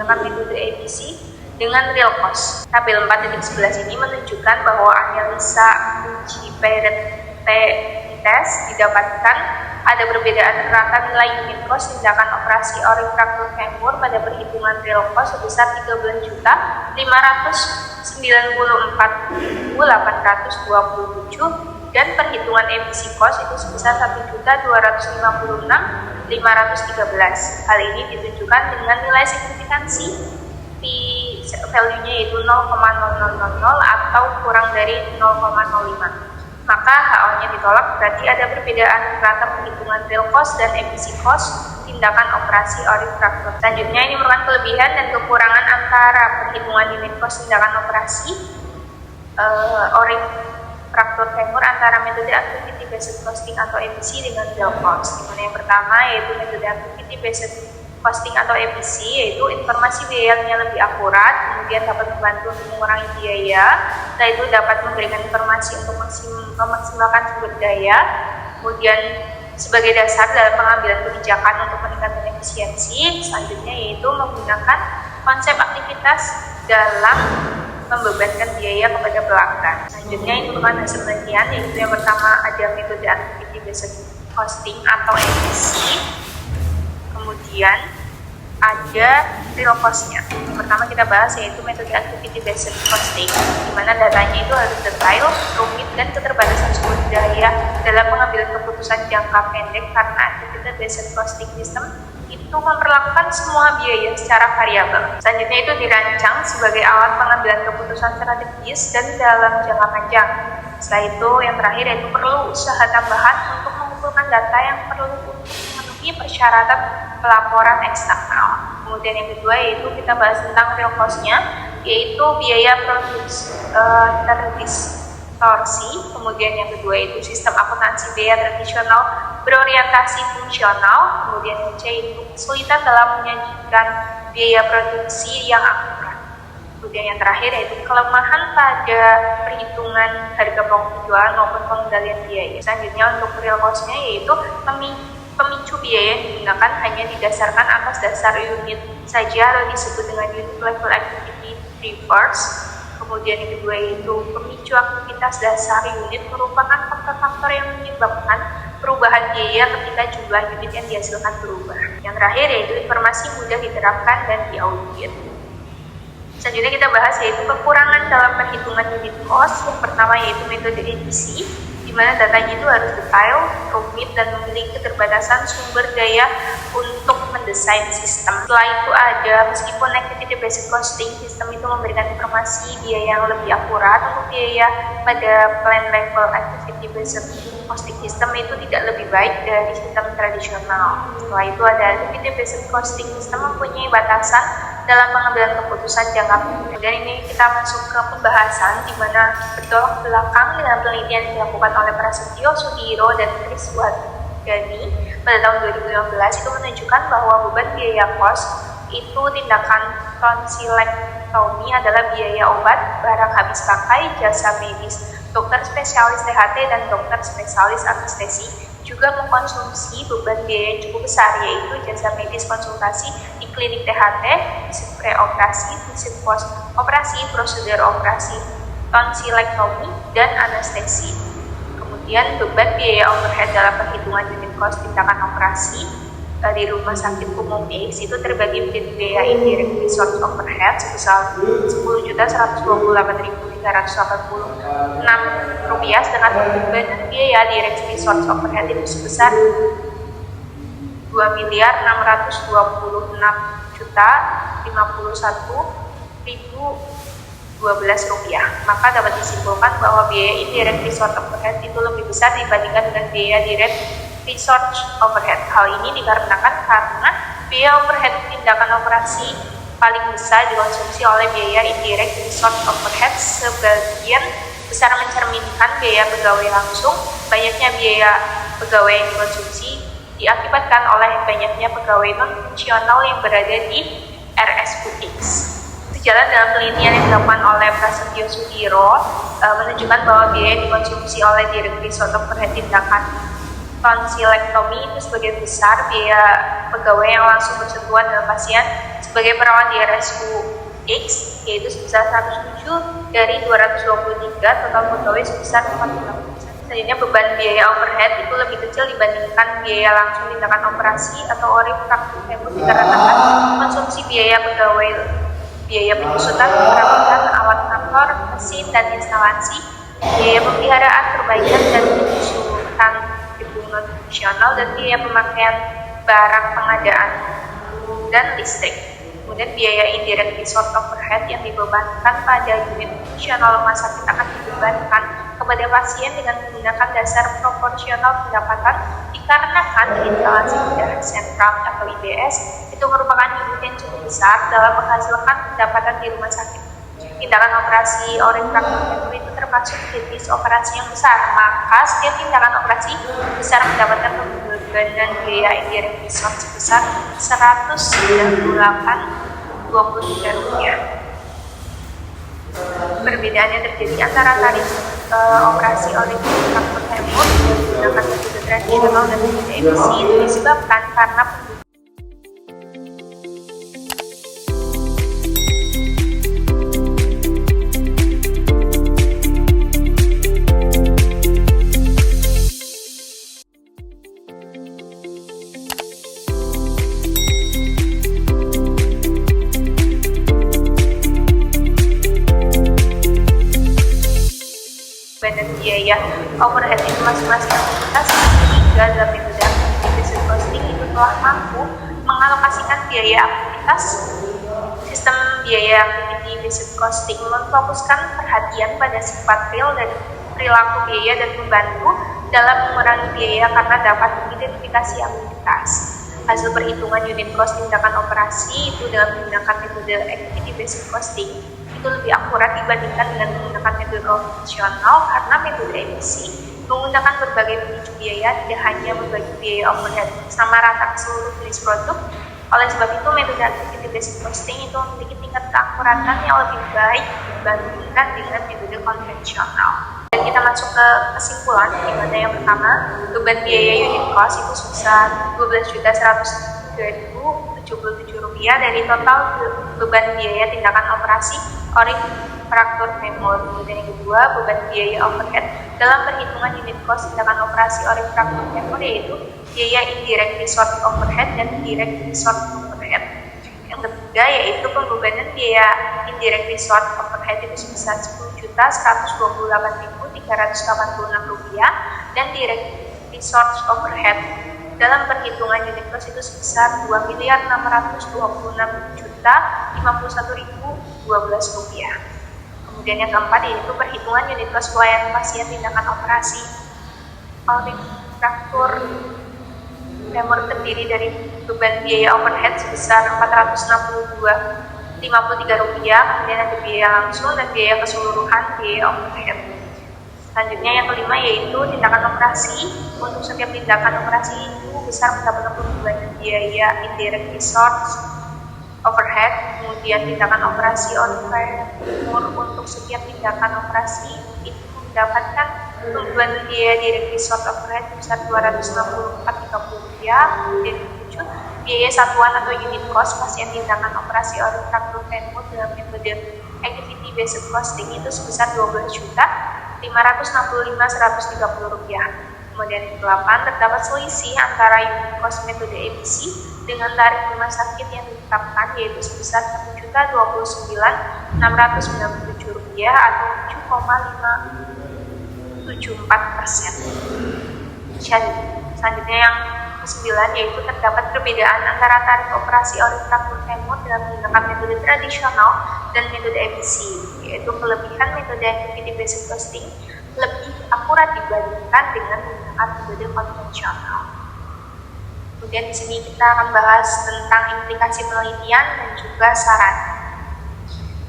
menggunakan metode ABC dengan real cost. Tabel 4.11 ini menunjukkan bahwa analisa uji PRT test didapatkan ada perbedaan rata nilai unit cost tindakan operasi ori fraktur femur pada perhitungan real cost sebesar 13.594.827 dan perhitungan ABC cost itu sebesar 1.256.513. Hal ini ditunjukkan dengan nilai signifikansi value-nya yaitu 0,0000 atau kurang dari 0,05. Maka HO-nya ditolak, berarti ada perbedaan rata perhitungan real cost dan ABC cost tindakan operasi ori fraktur. Selanjutnya ini merupakan kelebihan dan kekurangan antara perhitungan unit cost tindakan operasi ori fraktur femur antara metode activity based costing atau ABC dengan real cost. Dimana yang pertama yaitu metode activity based costing atau ABC, yaitu informasi biayanya lebih akurat, kemudian dapat membantu untuk mengurangi biaya, setelah itu dapat memberikan informasi untuk memaksimalkan sumber daya, kemudian sebagai dasar dalam pengambilan kebijakan untuk meningkatkan efisiensi. Selanjutnya yaitu menggunakan konsep aktivitas dalam membebankan biaya kepada pelanggan. Selanjutnya ini merupakan hasil penelitian, yaitu yang pertama ada metode activity based costing atau ABC. Kemudian ada real cost-nya. Yang pertama kita bahas yaitu metode activity based costing, di mana datanya itu harus detail, rumit, dan keterbatasan sumber daya dalam pengambilan keputusan jangka pendek karena activity based costing system itu memperlakukan semua biaya secara variabel. Selanjutnya itu dirancang sebagai alat pengambilan keputusan strategis dan dalam jangka panjang. Setelah itu yang terakhir yaitu perlu usaha tambahan untuk mengumpulkan data yang perlu untuk memenuhi persyaratan pelaporan eksternal. Kemudian yang kedua yaitu kita bahas tentang real cost-nya, yaitu biaya produksi terdistorsi. Kemudian yang kedua itu sistem akuntansi biaya tradisional berorientasi fungsional. Kemudian yang C itu kesulitan dalam menyajikan biaya produksi yang akurat. Kemudian yang terakhir yaitu kelemahan pada perhitungan harga pokok penjualan maupun pengendalian biaya. Selanjutnya untuk real cost-nya yaitu pemicu biaya yang digunakan hanya didasarkan atas dasar unit saja atau disebut dengan unit level activity drivers. Kemudian yang kedua yaitu pemicu aktivitas dasar unit merupakan faktor-faktor yang menyebabkan perubahan biaya ketika jumlah unit yang dihasilkan berubah. Yang terakhir yaitu informasi mudah diterapkan dan diaudit. Selanjutnya kita bahas yaitu kekurangan dalam perhitungan unit cost. Yang pertama yaitu metode ABC, di mana datanya itu harus detail, rumit, dan memiliki keterbatasan sumber daya untuk mendesain sistem. Setelah itu ada, meskipun activity based costing sistem itu memberikan informasi biaya yang lebih akurat, untuk biaya pada plan level activity based costing system itu tidak lebih baik dari sistem tradisional. Setelah itu ada activity based costing system mempunyai batasan dalam pengambilan keputusan jangka pendek. Dan ini kita masuk ke pembahasan di mana bertolak belakang dengan penelitian yang dilakukan oleh Prasetyo Sudiro dan Chris Wadani pada tahun 2015 itu menunjukkan bahwa beban biaya cost itu tindakan tonsilektomi adalah biaya obat, barang habis pakai, jasa medis, dokter spesialis THT dan dokter spesialis anestesi juga mengkonsumsi beban biaya yang cukup besar, yaitu jasa medis konsultasi di klinik THT, visit pre-operasi, visit post-operasi, prosedur operasi tonsilektomi, dan anestesi. Kemudian beban biaya overhead dalam perhitungan unit cost tindakan operasi di rumah sakit umum X itu terbagi menjadi biaya indirect resource overhead sebesar Rp10.128.386, sedangkan beban biaya direct resource overhead itu sebesar Rp2.626.051.012. Maka dapat disimpulkan bahwa biaya indirect resource overhead itu lebih besar dibandingkan dengan biaya direct resource overhead. Hal ini dikarenakan karena biaya overhead tindakan operasi paling besar dikonsumsi oleh biaya indirect resource overhead. Sebagian besar mencerminkan biaya pegawai langsung. Banyaknya biaya pegawai yang dikonsumsi diakibatkan oleh banyaknya pegawai non-fungsional yang berada di RSUX. Sejalan dengan penelitian yang dilakukan oleh Prasetyo Sudiro menunjukkan bahwa biaya yang dikonsumsi oleh direct resource overhead tindakan tonsilektomi itu sebagian besar biaya pegawai yang langsung bersentuhan dengan pasien Sebagai perawat di RSUX, yaitu sebesar 107 dari 223, total pegawai sebesar 48%. Selanjutnya beban biaya overhead itu lebih kecil dibandingkan biaya langsung tindakan operasi atau ORI praktik femur dikarenakan konsumsi biaya pegawai, biaya penyusutan, perawatan, alat kantor, mesin, dan instalasi, biaya pemeliharaan, perbaikan, dan penyusutan gedung non-fungsional, dan biaya pemakaian barang pengadaan dan listrik. Kemudian biaya indirect resort overhead yang dibebankan pada unit fungsional rumah sakit akan dibebankan kepada pasien dengan menggunakan dasar proporsional pendapatan dikarenakan instalasi bedah sentral atau IBS itu merupakan unit yang cukup besar dalam menghasilkan pendapatan di rumah sakit. Tindakan operasi ORI praktik femur itu termasuk jenis operasi yang besar, maka setiap tindakan operasi besar mendapatkan pembebanan biaya indirect resort sebesar Rp198,23. Perbedaan yang terjadi antara tarif operasi ORI praktik femur menggunakan metode tradisional dan metode emisi itu disebabkan karena dan biaya overhead itu masing-masing aktivitas hingga dalam metode activity costing itu telah mampu mengalokasikan biaya aktivitas. Sistem biaya activity based costing memfokuskan perhatian pada sifat real dan perilaku biaya dan membantu dalam mengurangi biaya karena dapat mengidentifikasi aktivitas. Hasil perhitungan unit cost tindakan operasi itu dengan menggunakan metode activity based costing itu lebih akurat dibandingkan dengan menggunakan metode konvensional karena metode emisi menggunakan berbagai pemicu biaya tidak hanya membagi biaya overhead sama rata ke seluruh jenis produk. Oleh sebab itu metode activity based costing itu memiliki tingkat keakuratan yang lebih baik dibandingkan dengan metode konvensional. Dan kita masuk ke kesimpulan, di mana yang pertama beban biaya unit cost itu sebesar Rp12.103.077 dari total beban biaya tindakan operasi ORI fraktur femur. Kemudian yang kedua, beban biaya overhead dalam perhitungan unit cost tindakan operasi ORI fraktur femur yaitu biaya indirect resort overhead dan direct resort overhead. Yang ketiga yaitu pembebanan biaya indirect resort overhead itu sebesar Rp10.128.386 dan direct resort overhead dalam perhitungan unit cost itu sebesar Rp2.624.051.012. Kemudian yang keempat yaitu perhitungan unit cost pelayanan pasien tindakan operasi ORI fraktur femur terdiri dari beban biaya overhead sebesar Rp462.53, kemudian ada biaya langsung dan biaya keseluruhan biaya overhead. Selanjutnya yang kelima yaitu tindakan operasi. Untuk setiap tindakan operasi itu besar mendapatkan pembebanan biaya indirect resort overhead. Kemudian tindakan operasi ORI femur untuk setiap tindakan operasi itu mendapatkan pembebanan biaya direct resort overhead sebesar Rp264.30. Dan ketujuh, biaya satuan atau unit cost pasien tindakan operasi ORI fraktur femur dalam metode activity based costing itu sebesar Rp12.565.130. Kemudian yang ke-8, terdapat selisih antara unit cost metode emisi dengan tarif rumah sakit yang ditetapkan yaitu sebesar Rp1.029.697 atau 7,574%. Selanjutnya yang ke-9 yaitu terdapat perbedaan antara tarif operasi ORI fraktur femur dalam menggunakan metode tradisional dan metode emisi, yaitu kelebihan metode activity based costing lebih akurat dibandingkan dengan menggunakan metode konvensional. Kemudian di sini kita akan bahas tentang implikasi penelitian dan juga saran.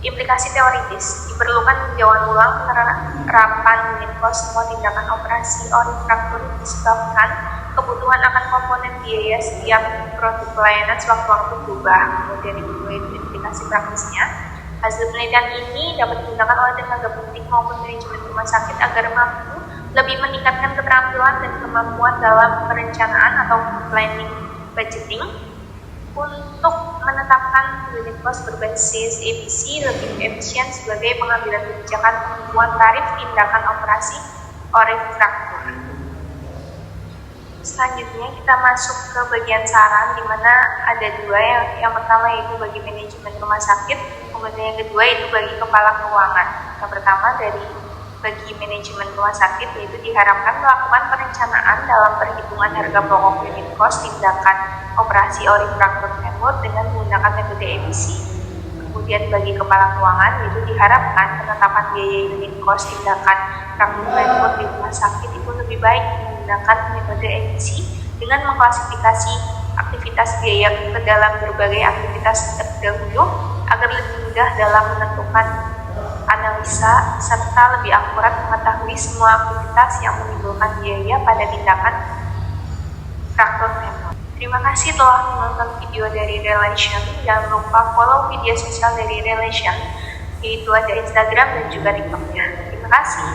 Implikasi teoritis diperlukan peninjauan ulang penerapan unit cost semua tindakan operasi ORI fraktur disebabkan kebutuhan akan komponen biaya setiap produk pelayanan sewaktu-waktu berubah. Kemudian yang kedua itu implikasi praktisnya. Hasil penelitian ini dapat digunakan oleh tenaga pendidik maupun manajemen rumah sakit agar mampu lebih meningkatkan keterampilan dan kemampuan dalam perencanaan atau planning budgeting. Untuk menetapkan unit cost berbasis ABC lebih efisien sebagai pengambilan kebijakan penentuan tarif tindakan operasi orifraktur. Selanjutnya kita masuk ke bagian saran, di mana ada dua. Yang pertama yaitu bagi manajemen rumah sakit, kemudian yang kedua itu bagi kepala keuangan. Yang pertama bagi manajemen rumah sakit, yaitu diharapkan melakukan perencanaan dalam perhitungan harga pokok unit cost tindakan operasi orifraktur femur dengan menggunakan metode ABC. Kemudian bagi kepala keuangan, yaitu diharapkan penetapan biaya unit cost tindakan fraktur femur di rumah sakit itu lebih baik menggunakan metode ABC dengan mengklasifikasi aktivitas biaya ke dalam berbagai aktivitas terdahulu agar lebih mudah dalam menentukan analisa serta lebih akurat mengetahui semua aktivitas yang menimbulkan biaya pada tindakan fraktur femur. Terima kasih telah menonton video dari Relation. Jangan lupa follow media sosial dari Relation, yaitu ada Instagram dan juga TikToknya. Terima kasih.